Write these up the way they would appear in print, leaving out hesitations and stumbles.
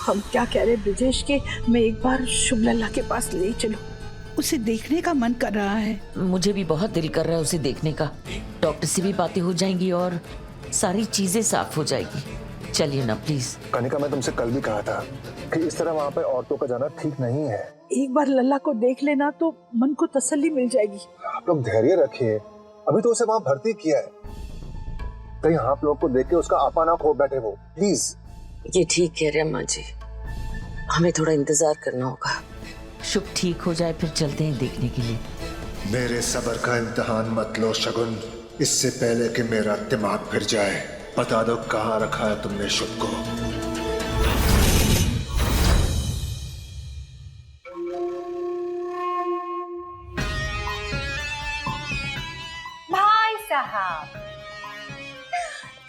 हम क्या कह रहे ब्रिजेश के मैं एक बार शुभ लल्ला के पास ले चलूं, उसे देखने का मन कर रहा है। मुझे भी बहुत दिल कर रहा है उसे देखने का। डॉक्टर से भी बातें हो जाएंगी और सारी चीजें साफ हो जाएगी। चलिए ना प्लीज। कनिका, मैं तुमसे कल भी कहा था कि इस तरह वहाँ पे औरतों का जाना ठीक नहीं है। एक बार लल्ला को देख लेना तो मन को तसल्ली मिल जाएगी। आप लोग धैर्य रखिए, अभी तो उसे वहाँ भर्ती किया है। कहीं आप लोग को देख के उसका आपा ना खो बैठे वो, प्लीज। ये ठीक कह रहे हैं अम्मा जी, हमें थोड़ा इंतजार करना होगा। शुभ ठीक हो जाए फिर चलते हैं देखने के लिए। मेरे सब्र का इम्तिहान मत लो शगुन, इससे पहले कि मेरा दिमाग फिर जाए। बता दो कहाँ रखा है तुमने शुभ को। भाई साहब,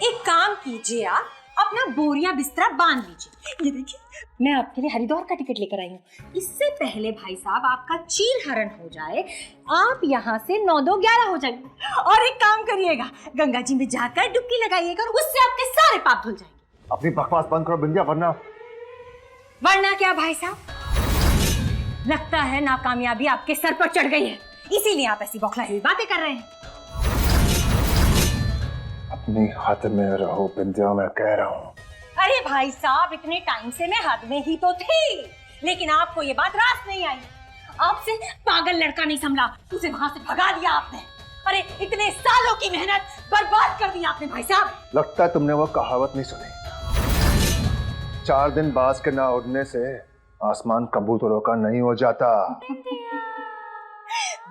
एक काम कीजिए, आप अपना बोरिया बिस्तरा बांध लीजिए। ये देखिए, मैं आपके लिए हरिद्वार का टिकट लेकर आई हूँ। इससे पहले भाई साहब आपका चीर हरण हो जाए, आप यहाँ से 9-2-11 हो जाएंगे। और एक काम करिएगा, गंगा जी में जाकर डुबकी लगाइएगा और उससे आपके सारे पाप धुल जाएंगे। अपनी बकवास बंद करो बिंदिया, वरना क्या भाई साहब, लगता है नाकामयाबी आपके सर पर चढ़ गई है, इसीलिए आप ऐसी बौखलाई हुई बातें कर रहे हैं। अपनी हद में रहो बिंदिया, मैं कह रहा हूँ। अरे भाई साहब, इतने टाइम से मैं हद में ही तो थी, लेकिन आपको ये बात रास नहीं आई। आपसे पागल लड़का नहीं संभला, उसे वहां से भगा दिया आपने। अरे इतने सालों की मेहनत बर्बाद कर दी आपने भाई साहब। लगता है तुमने वो कहावत नहीं सुनी, 4 दिन बाज के ना उड़ने से आसमान कबूतरों का नहीं हो जाता।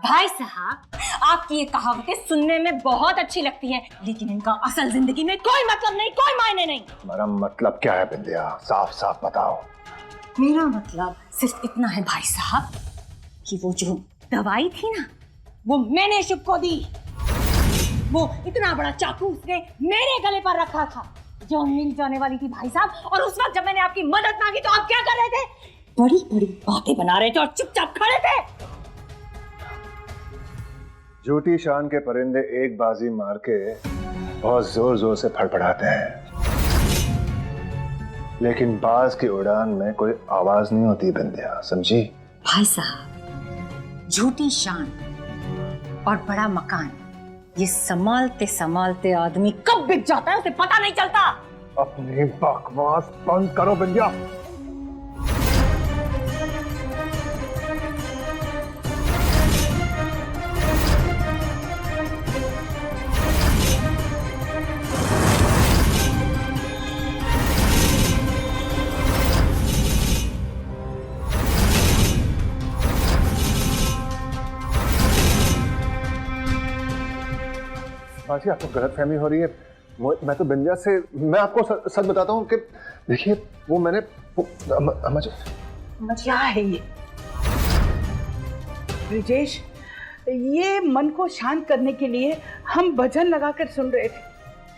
भाई साहब, आपकी ये कहावतें सुनने में बहुत अच्छी लगती हैं, लेकिन इनका असल जिंदगी में कोई मतलब नहीं, कोई मायने नहीं। तुम्हारा मतलब क्या है बिंदिया, साफ साफ बताओ। मेरा मतलब सिर्फ इतना है भाई साहब कि वो जो दवाई थी ना, वो मैंने शुभ को दी। वो इतना बड़ा चाकू उसने मेरे गले पर रखा था जो मिल जाने वाली थी भाई साहब। और उस वक्त जब मैंने आपकी मदद मांगी तो आप क्या कर रहे थे? बड़ी बड़ी बातें बना रहे थे और चुपचाप खड़े थे। झूठी शान के परिंदे एक बाजी मार के बहुत जोर जोर से फड़फड़ाते हैं, लेकिन बाज की उड़ान में कोई आवाज नहीं होती बिंदिया, समझी? भाई साहब, झूठी शान और बड़ा मकान, ये संभालते संभालते आदमी कब बिक जाता है उसे पता नहीं चलता। अपनी बकवास बंद करो बिंदिया। बाजी, आपको गलतफहमी हो रही है। मैं तो बिंदिया से, मैं आपको सच बताता हूँ कि देखिए वो मैंने क्या है ये ब्रिजेश? ये मन को शांत करने के लिए हम भजन लगाकर सुन रहे थे,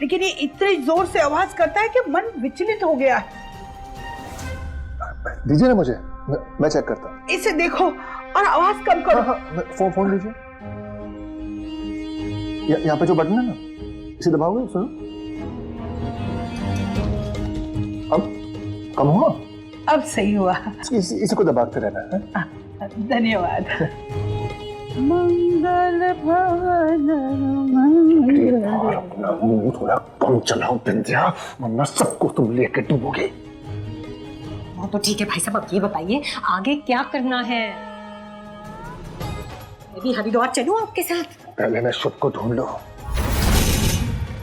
लेकिन ये इतने जोर से आवाज करता है कि मन विचलित हो गया है। दीजिए ना मुझे, मैं चेक करता हूँ। इसे देखो और आवाज कम करो। हाँ, फोन दीजिए। यहाँ पे जो बटन है ना, इसे दबाओगे, सुनो। अब कम हुआ? अब सही हुआ। इसी को दबाते रहना है। धन्यवाद। मंगल भवन मंगल। अपना मुंह थोड़ा कम चलाओ बिंदिया, वरना सबको तुम लेके डूबोगे। वो तो ठीक है भाई साहब, अब ये बताइए आगे क्या करना है? मैं भी हरिद्वार चलूं आपके साथ? पहले मैं शुभ को ढूंढ लो,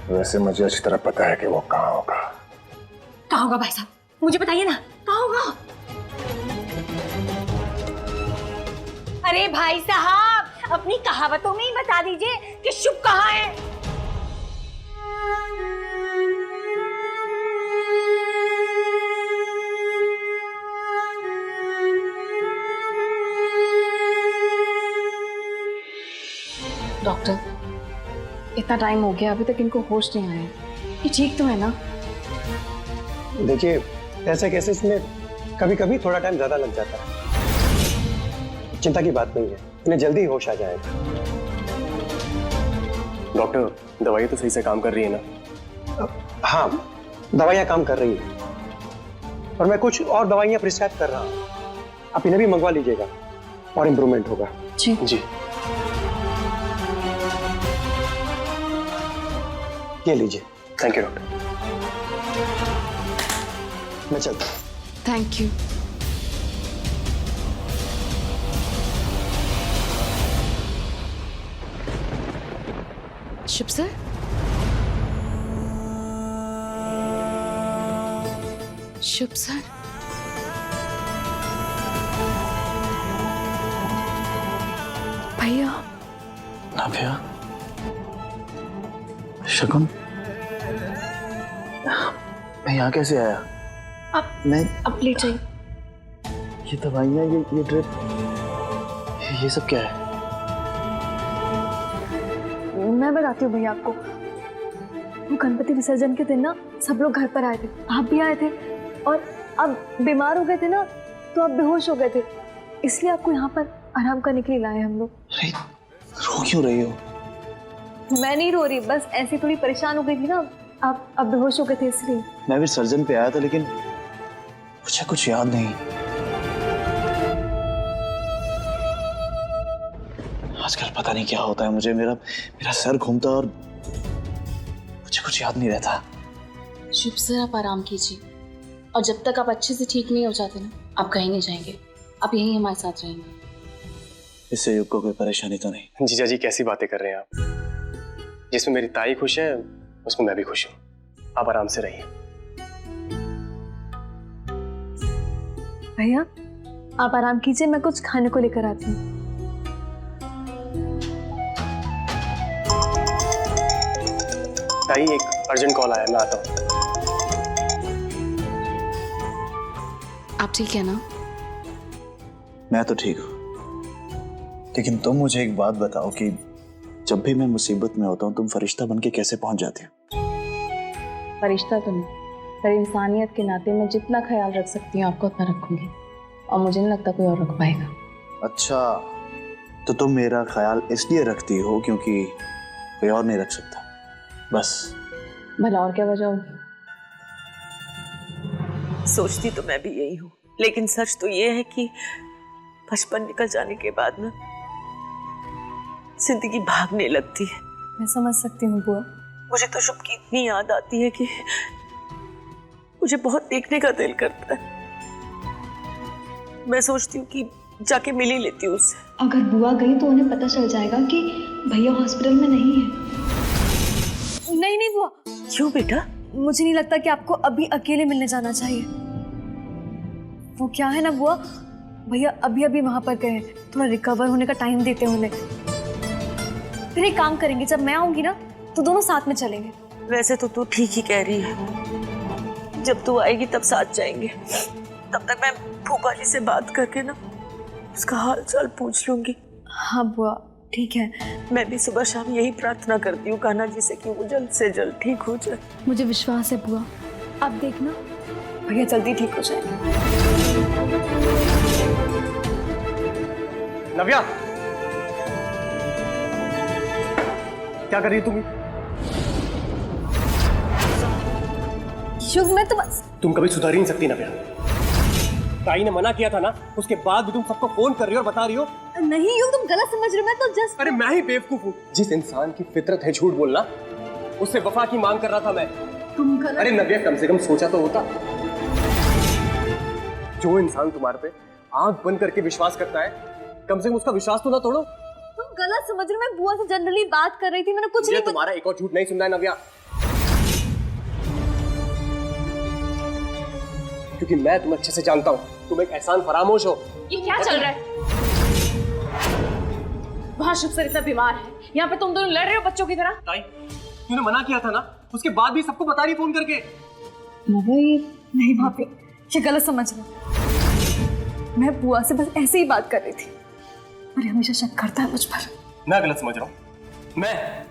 वैसे मुझे अच्छी तरह पता है कि वो कहाँ होगा। कहाँ होगा भाई साहब, मुझे बताइए ना, कहाँ होगा? अरे भाई साहब, अपनी कहावतों में ही बता दीजिए कि शुभ कहाँ है। डॉक्टर, इतना टाइम हो गया, अभी तक इनको होश नहीं आया। ये ठीक तो है ना? देखिए, ऐसे केसेस में कभी कभी थोड़ा टाइम ज्यादा लग जाता है, चिंता की बात नहीं है, इन्हें जल्दी होश आ जाएगा। डॉक्टर, दवाई तो सही से काम कर रही है ना? हाँ, दवाइयाँ काम कर रही है, और मैं कुछ और दवाइयाँ प्रिस्क्राइब कर रहा हूँ, आप इन्हें भी मंगवा लीजिएगा और इम्प्रूवमेंट होगा। जी जी ये लीजिए। थैंक यू डॉक्टर, मैं चलता हूँ। Thank you. Shubh sir, Shubh sir, भैया। नव्या, शगुन, मैं यहाँ कैसे आया? अब ले जाइए। ये दवाइयाँ, ये ड्रिप, ये सब क्या है? मैं बताती हूँ भैया आपको। वो गणपति विसर्जन के दिन ना सब लोग घर पर आए थे, आप भी आए थे, और अब बीमार हो गए थे ना, तो आप बेहोश हो गए थे, इसलिए आपको यहाँ पर आराम करने के लिए लाए हम लोग। अरे रो क्यों रही हो? मैं नहीं रो रही, बस ऐसी थोड़ी परेशान हो गई थी ना, आप अब बेहोश हो गए थे इसलिए। मैं विसर्जन पे आया था, लेकिन मुझे कुछ याद नहीं। आजकल पता नहीं क्या होता है मुझे, मेरा सर घूमता और मुझे कुछ याद नहीं रहता। शुभ सर, आप आराम कीजिए, और जब तक आप अच्छे से ठीक नहीं हो जाते ना, आप कहीं नहीं जाएंगे, आप यहीं हमारे साथ रहेंगे। इससे युग को कोई परेशानी तो नहीं? जीजा जी कैसी बातें कर रहे हैं आप? जिसमें मेरी ताई खुश है उसमें मैं भी खुश हूँ, आप आराम से रहिए। भैया आप आराम कीजिए, मैं कुछ खाने को लेकर आती हूँ। ताई एक अर्जेंट कॉल आया, मैं आता हूँ। आप ठीक है ना? मैं तो ठीक हूँ, लेकिन तुम मुझे एक बात बताओ कि जब भी मैं मुसीबत में होता हूँ तुम फरिश्ता बन के कैसे पहुंच जाती हो? फरिश्ता तो नहीं, पर इंसानियत के नाते मैं जितना ख्याल रख सकती हूँ आपका उतना रखूंगी, और मुझे नहीं लगता कोई और रख पाएगा। अच्छा, तो तुम मेरा ख्याल इसलिए रखती हो क्योंकि कोई और नहीं रख सकता, बस? भला और क्या वजह होगी? सोचती तो मैं भी यही हूँ, लेकिन सच तो ये है कि बचपन निकल जाने के बाद ना जिंदगी भागने लगती है। मैं समझ सकती हूँ बुआ। मुझे तो शुभ की इतनी याद आती है कि मुझे बहुत देखने का दिल करता है। मैं सोचती हूँ कि जाके मिल ही लेती हूँ उससे। अगर बुआ गई तो उन्हें पता चल जाएगा कि भैया हॉस्पिटल में नहीं है। नहीं नहीं बुआ। क्यों बेटा? मुझे नहीं लगता कि आपको अभी अकेले मिलने जाना चाहिए। वो क्या है ना बुआ, भैया अभी अभी वहां पर गए हैं, थोड़ा रिकवर होने का टाइम देते हैं उन्हें। फिर एक काम करेंगे, जब मैं आऊंगी ना तो दोनों साथ में चलेंगे। वैसे तो तू ठीक ही कह रही है, जब तू आएगी तब साथ जाएंगे। तब तक मैं फूफा जी से बात करके ना उसका हाल चाल पूछ लूंगी। हाँ बुआ ठीक है। मैं भी सुबह शाम यही प्रार्थना करती हूँ कान्हा जी से कि वो जल्द से जल्द ठीक हो जाए। मुझे विश्वास है बुआ, आप देखना भैया जल्दी ठीक हो जाएंगे। नव्या, क्या कर रही तुम? शुभ, मैं तो बस। तुम कभी सुधर ही नहीं सकती नव्या। ताई ने मना किया था ना, उसके बाद भी तुम सबको फोन कर रही हो और बता रही हो। नहीं युग, तुम गलत समझ रहे हो, मैं तो जस्ट। अरे मैं ही बेवकूफ हूँ। जिस इंसान की फितरत है झूठ बोलना, उससे वफा की मांग कर रहा था मैं। तुम गलत। अरे नव्या, कम से कम सोचा तो होता। जो इंसान तुम्हारे पे आंख बंद करके विश्वास करता है, कम से कम उसका विश्वास तो ना तोड़ो। तुम गलत समझ रहे हो, मैं बुआ से जनरली बात कर रही थी, मैंने कुछ नहीं। तुम्हारा एक और झूठ नहीं सुनना है नव्या, क्योंकि मैं तुम्हें अच्छे से जानता हूँ। तुम एक एहसान फरामोश हो। ये क्या चल रहा है? वहाँ शुभ सर इतना बीमार है, यहाँ पे तुम दोनों लड़ रहे हो बच्चों की तरह। ताई, तूने मना किया था ना, उसके बाद भी सबको बता रही फोन करके। नहीं भाभी, ये गलत समझ रहे हो। मैं बुआ से बस ऐसे ही बात कर रही थी, पर हमेशा शक करता है मुझ पर। मैं गलत समझ रहा हूँ? मैं?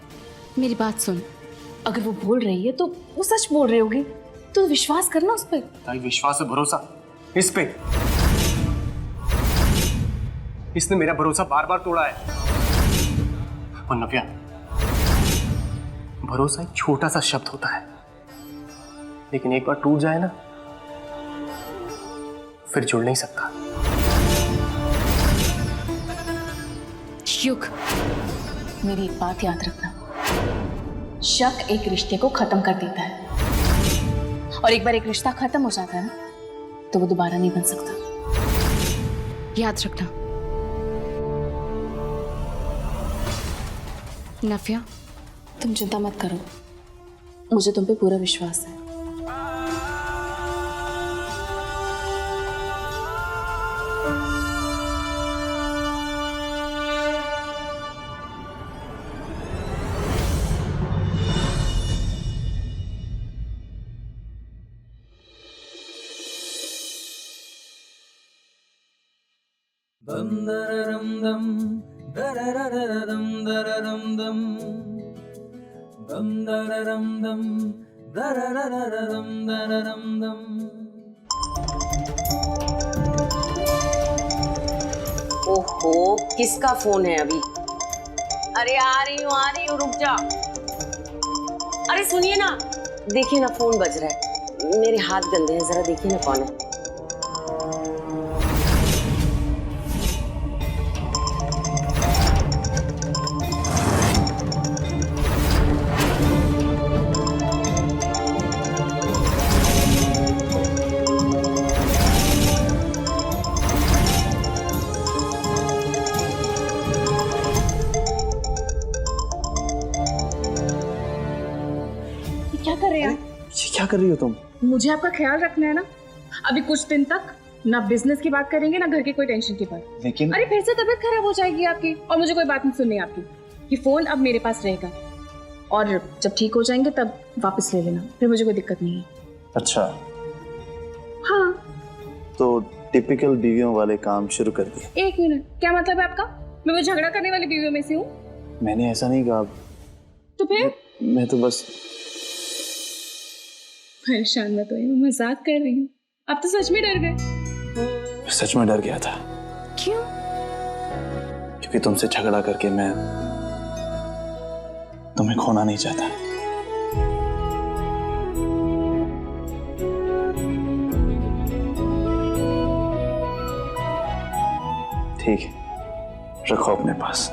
मेरी बात सुन, अगर वो बोल रही है तो वो सच बोल रही होगी, तो विश्वास करना उस पर। ताई, विश्वास और भरोसा इस पे। इसने मेरा भरोसा बार बार तोड़ा है। और नव्या, भरोसा एक छोटा सा शब्द होता है, लेकिन एक बार टूट जाए ना फिर जुड़ नहीं सकता। युग, मेरी एक बात याद रखना, शक एक रिश्ते को खत्म कर देता है, और एक बार एक रिश्ता खत्म हो जाता है ना, तो वो दोबारा नहीं बन सकता। याद रखना। नफिया, तुम चिंता मत करो, मुझे तुम पे पूरा विश्वास है। ओहो, किसका फोन है अभी? अरे आ रही हूँ, रुक जा। अरे सुनिए ना, देखिए ना फोन बज रहा है, मेरे हाथ गंदे हैं, जरा देखिए ना कौन है। क्या कर रहे हैं आप? ये क्या कर रही हो तुम? मुझे आपका ख्याल रखना है ना। अभी कुछ दिन तक ना बिजनेस की बात करेंगे ना घर की कोई टेंशन की बात। लेकिन अरे फिर से तबीयत खराब हो जाएगी आपकी, और मुझे कोई बात नहीं सुननी आपकी। ये फोन अब मेरे पास रहेगा, और जब ठीक हो जाएंगे तब वापस ले लेना, फिर मुझे कोई दिक्कत नहीं है। अच्छा, हाँ। तो टिपिकल बीवियों वाले काम शुरू कर दिए। एक मिनट, क्या मतलब है आपका? मैं वो झगड़ा करने वाली बीवियों में से हूँ? मैंने ऐसा नहीं कहा। तो फिर? मैं तो बस परेशान मत होइए, मैं मजाक कर रही हूँ। आप तो सच में डर गए। सच में डर गया था। क्यों? क्योंकि तुमसे झगड़ा करके मैं तुम्हें खोना नहीं चाहता। ठीक है, रखो अपने पास।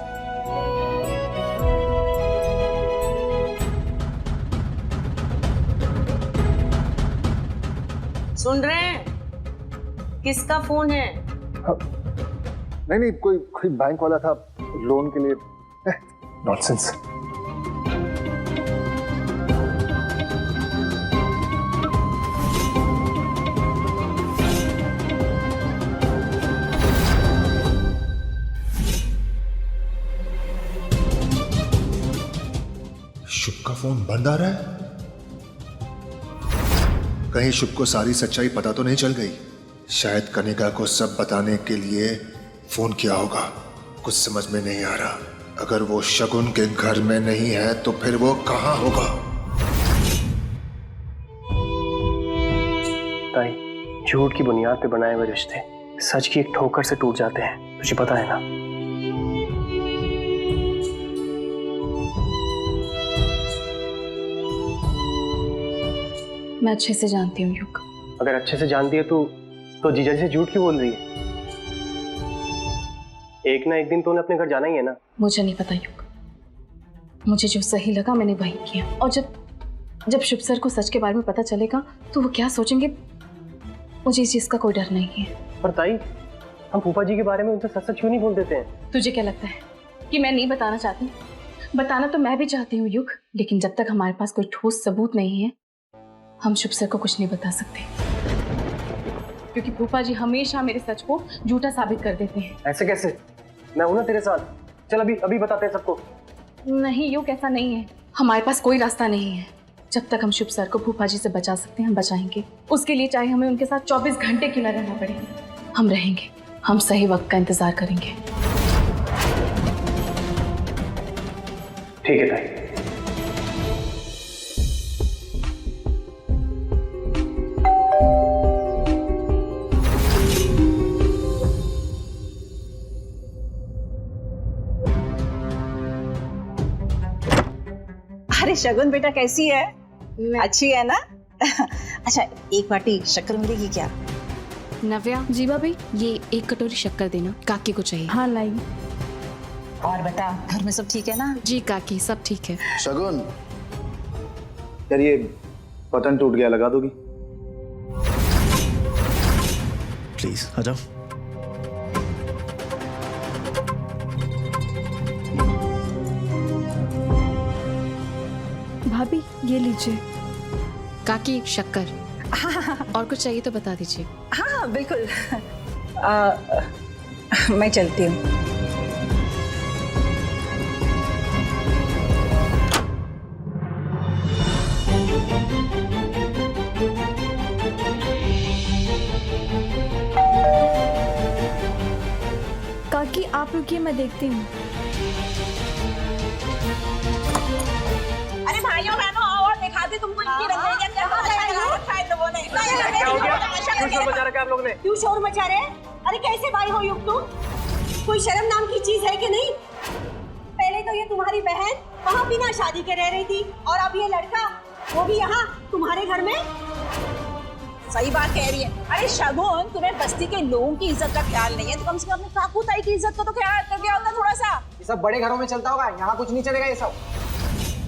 सुन रहे हैं? किसका फोन है? नहीं, कोई बैंक वाला था लोन के लिए। नॉनसेंस। शुभ का फोन बंद आ रहा है। कहीं शुभ को सारी सच्चाई पता तो नहीं चल गई? शायद कनिका को सब बताने के लिए फोन किया होगा। कुछ समझ में नहीं आ रहा। अगर वो शगुन के घर में नहीं है तो फिर वो कहाँ होगा? ताई, झूठ की बुनियाद पे बनाए हुए रिश्ते सच की एक ठोकर से टूट जाते हैं, तुझे पता है ना? मैं अच्छे से जानती हूँ युग। अगर अच्छे से जानती है तो जीजा जी से झूठ क्यों बोल रही है? एक ना एक दिन तो उन्हें अपने घर जाना ही है ना। मुझे नहीं पता युग, मुझे जो सही लगा मैंने वही किया। और जब शुभ सर को सच के बारे में पता चलेगा तो वो क्या सोचेंगे, मुझे इस चीज का कोई डर नहीं है। पर ताई, हम फूफा जी के बारे में उनसे सच सच क्यों नहीं बोल देते हैं? तुझे क्या लगता है कि मैं नहीं बताना चाहती? बताना तो मैं भी चाहती हूँ युग, लेकिन जब तक हमारे पास कोई ठोस सबूत नहीं है हम शुभ सर को कुछ नहीं बता सकते, क्योंकि फूफा जी हमेशा मेरे सच को झूठा साबित कर देते हैं। ऐसे कैसे? मैं हूं ना तेरे साथ। चल अभी बताते हैं सबको। नहीं युग, ऐसा नहीं है। हमारे पास कोई रास्ता नहीं है। जब तक हम शुभ सर को फूफा जी से बचा सकते हैं हम बचाएंगे। उसके लिए चाहे हमें उनके साथ 24 घंटे क्यों न रहना पड़े, हम रहेंगे। हम सही वक्त का इंतजार करेंगे। ठीक है ताई। अरे शगुन बेटा, कैसी है? अच्छी है ना? अच्छा, एक बाटी शक्कर मिलेगी क्या? नव्या। जी भाभी। ये 1 कटोरी शक्कर देना, काकी को चाहिए। हाँ लाई। और बता, घर में सब ठीक है ना? जी काकी, सब ठीक है। शगुन, यार ये बटन टूट गया, लगा दोगी? प्लीज आ जाओ। भाभी ये लीजिए। काकी शक्कर। और कुछ चाहिए तो बता दीजिए। हाँ बिल्कुल। मैं चलती हूँ। काकी आप रुकिए, मैं देखती हूँ। अरे भाइयों बहनों आओ और दिखाते तुमको इनकी रंगैया क्या रखा है लोगों ने। क्या हो गया? क्यों शोर मचा रखा है आप लोगों ने? क्यों शोर मचा रहे? अरे कैसे भाई हो युग तुम? कोई शर्म नाम की चीज है कि नहीं? पहले तो ये तुम्हारी बहन वहाँ बिना शादी के रह रही थी और अब ये लड़का वो भी यहाँ तुम्हारे घर में। सही बात कह रही है। अरे शगुन, तुम्हें बस्ती के लोगों की इज्जत का ख्याल नहीं है तो कम से कम अपने काकू ताई की इज्जत का तो ख्याल कर दिया होता थोड़ा सा। ये सब बड़े घरों में चलता होगा, यहाँ कुछ नहीं चलेगा ये सब।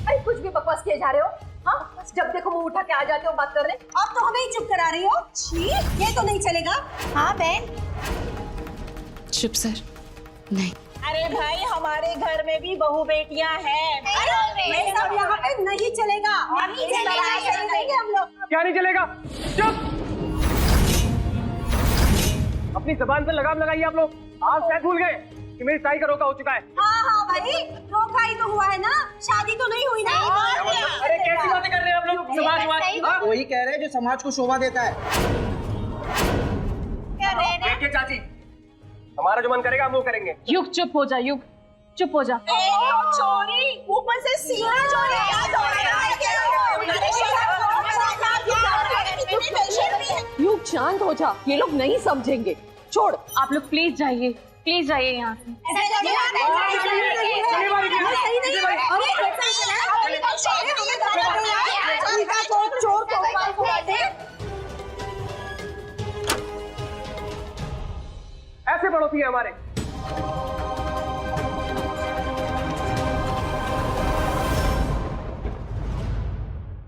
अरे कुछ भी बकवास किए जा रहे हो। हाँ, जब देखो मुंह उठा के आ जाते हो बात करने। अब तो हमें ही चुप करा रही हो। छी, ये तो नहीं चलेगा। हाँ बहन। चुप सर, नहीं। अरे भाई हमारे घर में भी बहू बेटियां हैं। ये सब यहाँ पे नहीं चलेगा। नहीं चलेगा हम लोग। क्या नहीं चलेगा? चुप! अपनी जबान पे लगाम लगाइए आप लोग। आप शायद भूल गए कि मेरी ताई का रोका हो चुका है। हाँ हाँ भाई, रोका ही तो हुआ है ना, शादी तो नहीं हुई ना। अरे कैसी बातें कर रहे हैं आप लोग? समाज वही कह रहे हैं जो समाज को शोभा देता है। देखिए चाची, हमारा जो मन करेगा हम वो करेंगे। युग चुप हो जा, युग चुप हो जा। चोरी, ऊपर से सीना चोरी। युग शांत हो जा, ये लोग नहीं समझेंगे। छोड़। आप लोग प्लीज जाइए, प्लीज जाइए यहाँ से। ऐसे पड़ोसी है हमारे।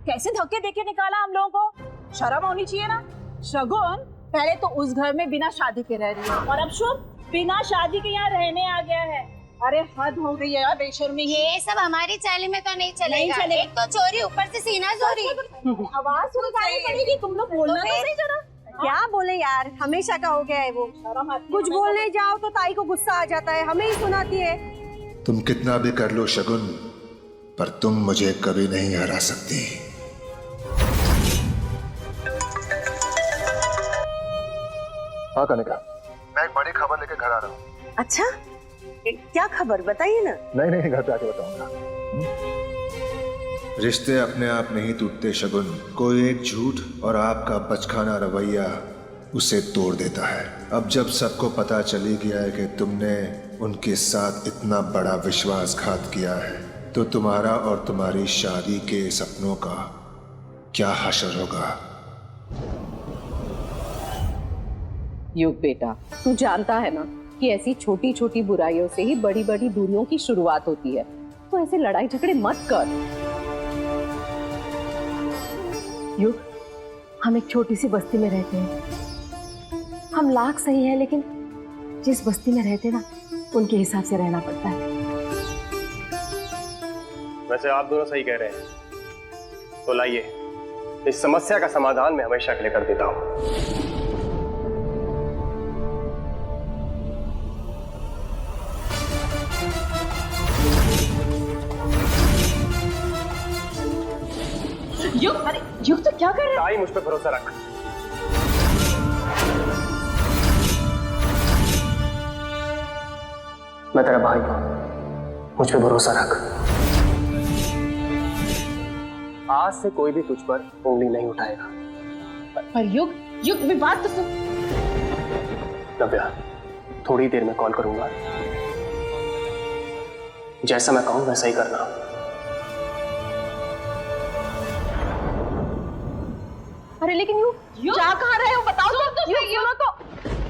कैसे धक्के देके निकाला हम लोगों को? शर्म होनी चाहिए ना। शगुन पहले तो उस घर में बिना शादी के रह रही है और अब शुभ बिना शादी के यहाँ रहने आ गया है। अरे हद हो गई है यार बेशर्मी। ये सब हमारी चाली में तो नहीं चलेगा। एक तो चोरी, ऊपर से सीना चोरी। आवाज सुनाई पड़ेगी, तुम लोग बोलना तो सही जरा। क्या बोले यार, हमेशा का हो गया है वो। कुछ बोलने जाओ तो ताई को गुस्सा आ जाता है, हमें ही सुनाती है। तुम कितना भी कर लो शगुन, पर तुम मुझे कभी नहीं हरा सकती। हाँ कनिका, मैं एक बड़ी खबर लेके घर आ रहा हूँ। अच्छा, क्या खबर बताइए ना। नहीं घर पे आके बताऊंगा। रिश्ते अपने आप नहीं टूटते शगुन, कोई एक झूठ और आपका बचकाना रवैया उसे तोड़ देता है। अब जब सबको पता चली गया है कि तुमने उनके साथ इतना बड़ा विश्वासघात किया है, तो तुम्हारा और तुम्हारी शादी के सपनों का क्या हश्र होगा। युग बेटा, तू जानता है ना कि ऐसी छोटी छोटी बुराइयों से ही बड़ी बड़ी दूरियों की शुरुआत होती है। तो ऐसे लड़ाई झगड़े मत कर। युग, हम एक छोटी सी बस्ती में रहते हैं। हम लाख सही है, लेकिन जिस बस्ती में रहते ना उनके हिसाब से रहना पड़ता है। वैसे आप दोनों सही कह रहे हैं। तो लाइए, इस समस्या का समाधान मैं हमेशा के लिए कर देता हूँ। युग, अरे युग तो क्या कर रहा है? ताई मुझ पे भरोसा रख। मैं तेरा भाई हूं, मुझ पे भरोसा रख। आज से कोई भी तुझ पर उंगली नहीं उठाएगा। पर युग, युग भी बात तो सुन। नव्या, थोड़ी देर में कॉल करूंगा, जैसा मैं कहूं वैसा ही करना। अरे लेकिन युग, जा कहाँ रहे हो बताओ तो। युग सुनो तो।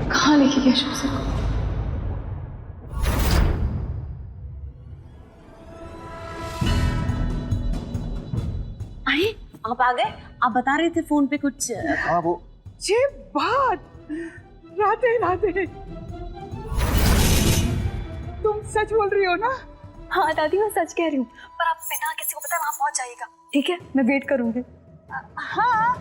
कहाँ लेके गया शुभ सर को? अरे आप आ गए? आप बता रहे थे फोन पे कुछ। हाँ वो ये बात, राधे राधे, तुम सच बोल रही हो ना? हाँ दादी मैं सच कह रही हूँ, पर आप बिना किसी को पता वहाँ पहुँच जाइएगा, ठीक है? मैं वेट करूँगी। हाँ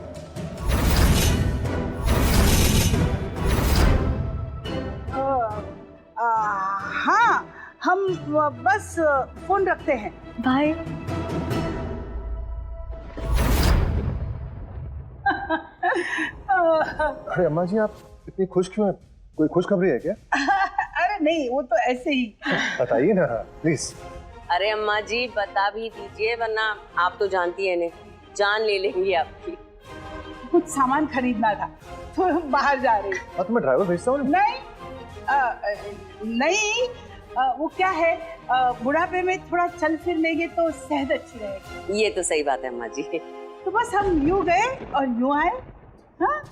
हाँ, हम बस फोन रखते हैं। बाय। अरे अम्मा जी आप इतनी खुश क्यों हैं? कोई खुशखबरी है क्या? अरे नहीं, वो तो ऐसे ही। बताइए ना प्लीज। अरे अम्मा जी बता भी दीजिए, वरना आप तो जानती है ने जान ले लेंगी आपकी। कुछ सामान खरीदना था तो हम बाहर जा रहे हैं। तो मैं ड्राइवर भेजता हूँ। नहीं, वो क्या है, बुढ़ापे में थोड़ा चल फिर लेंगे तो सेहत अच्छी रहेगी। ये तो सही बात है अम्मा जी। तो बस हम यूं गए और यूं आए। हाँ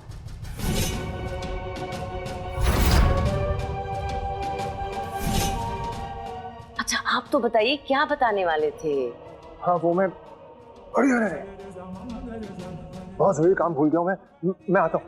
अच्छा आप तो बताइए क्या बताने वाले थे? हाँ वो मैं, अरे बहुत जरूरी काम भूल गया हूँ मैं आता हूँ।